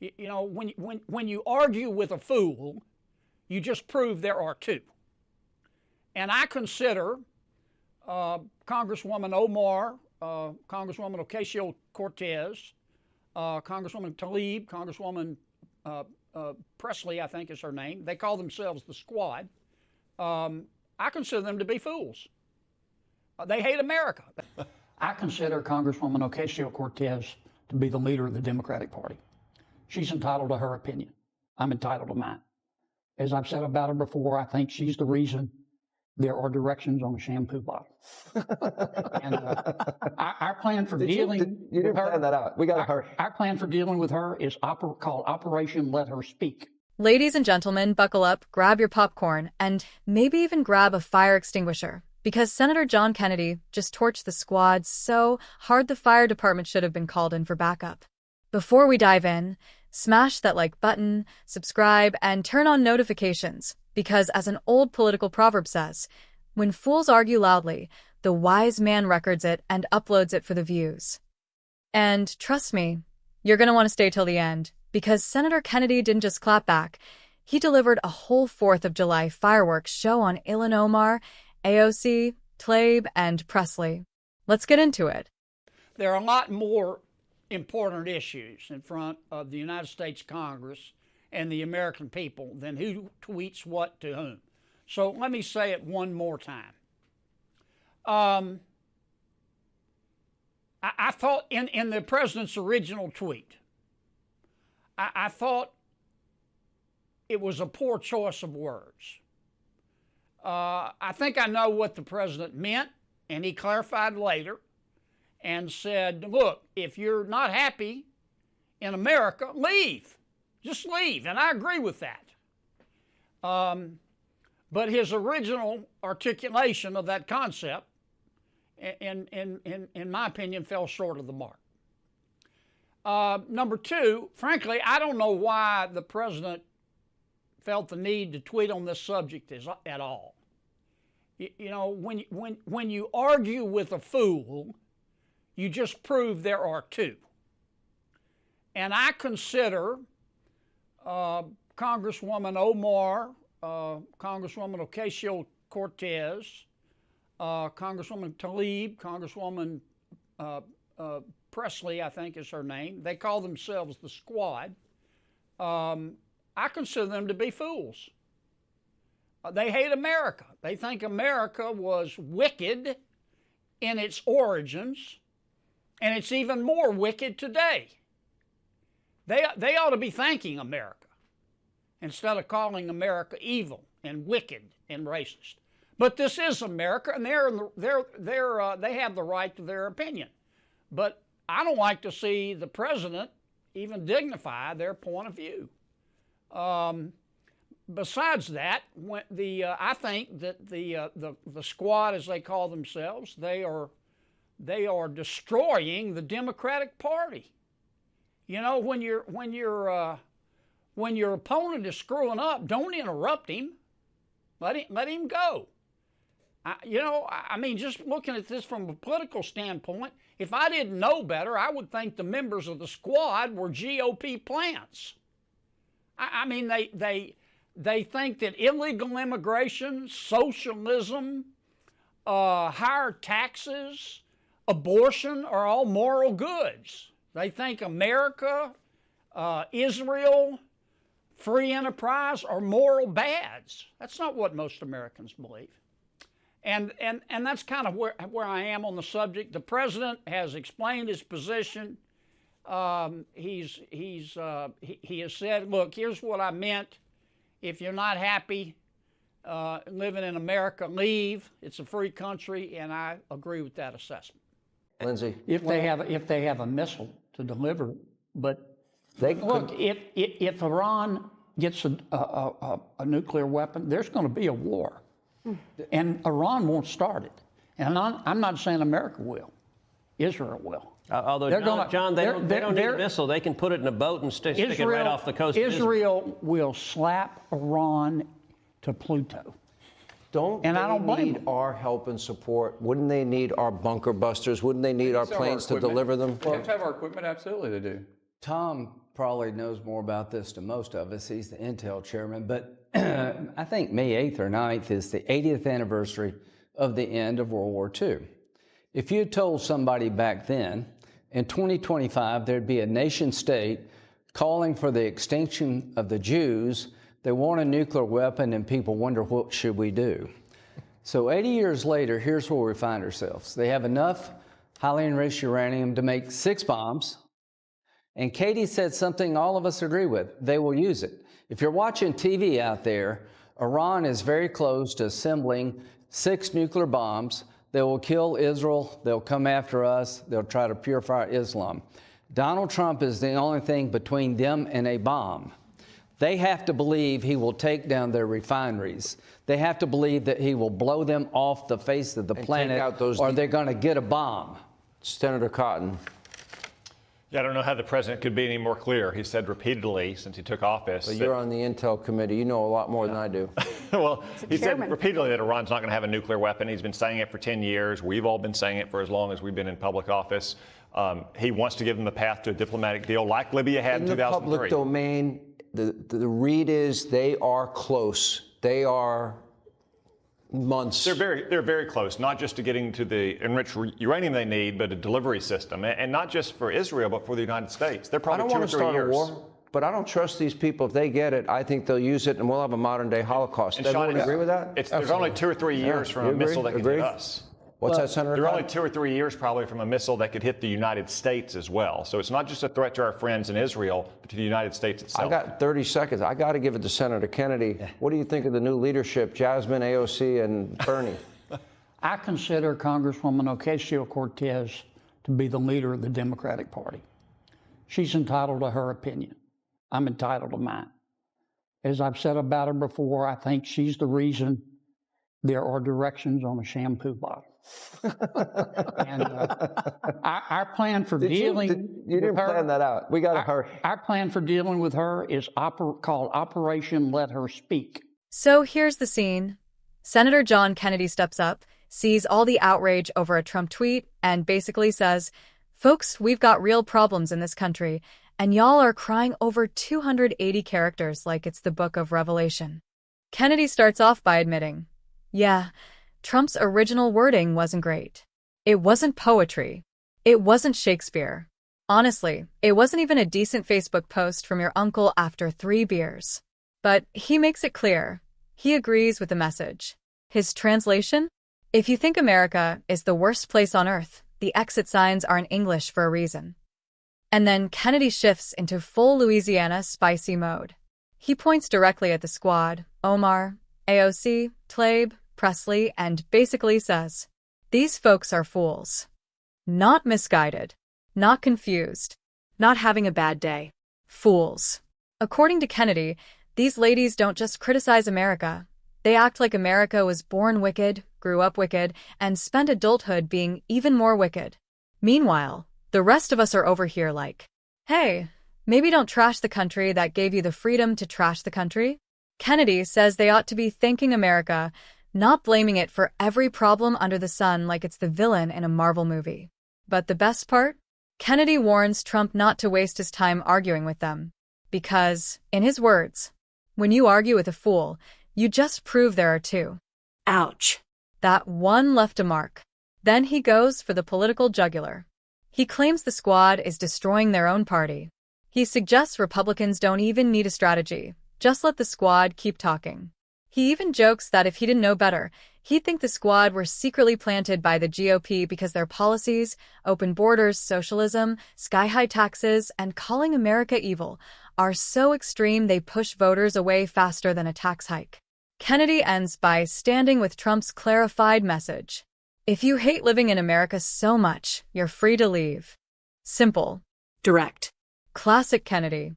You know, when you argue with a fool, you just prove there are two. And I consider Congresswoman Omar, Congresswoman Ocasio-Cortez, Congresswoman Tlaib, Congresswoman Presley, I think is her name. They call themselves the Squad. I consider them to be fools. They hate America. I consider Congresswoman Ocasio-Cortez to be the leader of the Democratic Party. She's entitled to her opinion. I'm entitled to mine. As I've said about her before, I think she's the reason there are directions on a shampoo bottle. And our plan for dealing you didn't plan that out. We got to hurry. Our plan for dealing with her is called Operation Let Her Speak. Ladies and gentlemen, buckle up, grab your popcorn, and maybe even grab a fire extinguisher. Because Senator John Kennedy just torched the Squad so hard the fire department should have been called in for backup. Before we dive in, smash that like button, subscribe, and turn on notifications. Because as an old political proverb says, when fools argue loudly, the wise man records it and uploads it for the views. And trust me, you're going to want to stay till the end, because Senator Kennedy didn't just clap back. He delivered a whole 4th of July fireworks show on Ilhan Omar, AOC, Tlaib, and Presley. Let's get into it. There are a lot more important issues in front of the United States Congress and the American people than who tweets what to whom. So let me say it one more time. I thought in the president's original tweet, I thought it was a poor choice of words. I think I know what the president meant, and he clarified later and said, look, if you're not happy in America, leave. Just leave, and I agree with that. But his original articulation of that concept, in my opinion, fell short of the mark. Number two, frankly, I don't know why the president felt the need to tweet on this subject at all. You know, when you argue with a fool, you just prove there are two. And I consider Congresswoman Omar, Congresswoman Ocasio-Cortez, Congresswoman Tlaib, Congresswoman Presley, I think is her name. They call themselves the Squad. I consider them to be fools. They hate America. They think America was wicked in its origins, and it's even more wicked today. They ought to be thanking America instead of calling America evil and wicked and racist. But this is America, and they have the right to their opinion. But I don't like to see the president even dignify their point of view. Besides that, I think that the Squad, as they call themselves, they are destroying the Democratic Party. You know, when your opponent is screwing up, don't interrupt him. Let him go. I mean, just looking at this from a political standpoint, if I didn't know better, I would think the members of the Squad were GOP plants. I mean, they think that illegal immigration, socialism, higher taxes, abortion are all moral goods. They think America, Israel, free enterprise are moral bads. That's not what most Americans believe. And that's kind of where I am on the subject. The president has explained his position. He has said, look, here's what I meant. If you're not happy living in America, leave. It's a free country, and I agree with that assessment. Lindsey, If they have a missile to deliver, but look, if Iran gets a nuclear weapon, there's going to be a war, and Iran won't start it. And I'm not saying America will. Israel will. Although, John, they don't need a missile. They can put it in a boat and stick it right off the coast of Israel. Israel will slap Iran to Pluto. Don't and they I don't blame need them. our help and support? Wouldn't they need our bunker busters? Wouldn't they need our planes to deliver them? Well, to have our equipment, absolutely they do. Tom probably knows more about this than most of us. He's the Intel chairman, but I think May 8th or 9th is the 80th anniversary of the end of World War II. If you had told somebody back then, in 2025, there'd be a nation state calling for the extinction of the Jews, they want a nuclear weapon, and people wonder, what should we do? So 80 years later, here's where we find ourselves. They have enough highly enriched uranium to make 6 bombs. And Katie said something all of us agree with. They will use it. If you're watching TV out there, Iran is very close to assembling 6 nuclear bombs. They will kill Israel. They'll come after us. They'll try to purify Islam. Donald Trump is the only thing between them and a bomb. They have to believe he will take down their refineries. They have to believe that he will blow them off the face of the planet, or they're going to get a bomb. Senator Cotton. Yeah, I don't know how the president could be any more clear. He said repeatedly since he took office. But you're on the Intel committee. You know a lot more than I do. Well, he said repeatedly that Iran's not going to have a nuclear weapon. He's been saying it for 10 years. We've all been saying it for as long as we've been in public office. He wants to give them the path to a diplomatic deal like Libya had in 2003. In the public domain, the read is they are close. They are months. They're very close, not just to getting to the enriched uranium they need, but a delivery system, and not just for Israel, but for the United States. They're probably 2 or 3 years. I don't want to start a war, but I don't trust these people. If they get it, I think they'll use it, and we'll have a modern-day Holocaust. Does everyone agree with that? There's only 2 or 3 years from a missile that could hit us. What's that, Senator? They're only 2 or 3 years probably from a missile that could hit the United States as well. So it's not just a threat to our friends in Israel, but to the United States itself. I got 30 seconds. I got to give it to Senator Kennedy. What do you think of the new leadership, Jasmine, AOC, and Bernie? I consider Congresswoman Ocasio-Cortez to be the leader of the Democratic Party. She's entitled to her opinion. I'm entitled to mine. As I've said about her before, I think she's the reason there are directions on a shampoo bottle. And our plan for dealing you didn't plan that out. We got to hurry. Our plan for dealing with her is called Operation Let Her Speak. So here's the scene. Senator John Kennedy steps up, sees all the outrage over a Trump tweet, and basically says, "Folks, we've got real problems in this country, and y'all are crying over 280 characters like it's the book of Revelation." Kennedy starts off by admitting, yeah, Trump's original wording wasn't great. It wasn't poetry. It wasn't Shakespeare. Honestly, it wasn't even a decent Facebook post from your uncle after 3 beers. But he makes it clear. He agrees with the message. His translation? If you think America is the worst place on earth, the exit signs are in English for a reason. And then Kennedy shifts into full Louisiana spicy mode. He points directly at the squad, Omar, AOC, Tlaib, Presley, and basically says, these folks are fools. Not misguided. Not confused. Not having a bad day. Fools. According to Kennedy, these ladies don't just criticize America. They act like America was born wicked, grew up wicked, and spent adulthood being even more wicked. Meanwhile, the rest of us are over here like, hey, maybe don't trash the country that gave you the freedom to trash the country. Kennedy says they ought to be thanking America, not blaming it for every problem under the sun like it's the villain in a Marvel movie. But the best part? Kennedy warns Trump not to waste his time arguing with them. Because, in his words, when you argue with a fool, you just prove there are two. Ouch. That one left a mark. Then he goes for the political jugular. He claims the squad is destroying their own party. He suggests Republicans don't even need a strategy. Just let the squad keep talking. He even jokes that if he didn't know better, he'd think the squad were secretly planted by the GOP because their policies, open borders, socialism, sky-high taxes, and calling America evil, are so extreme they push voters away faster than a tax hike. Kennedy ends by standing with Trump's clarified message. If you hate living in America so much, you're free to leave. Simple. Direct. Classic Kennedy.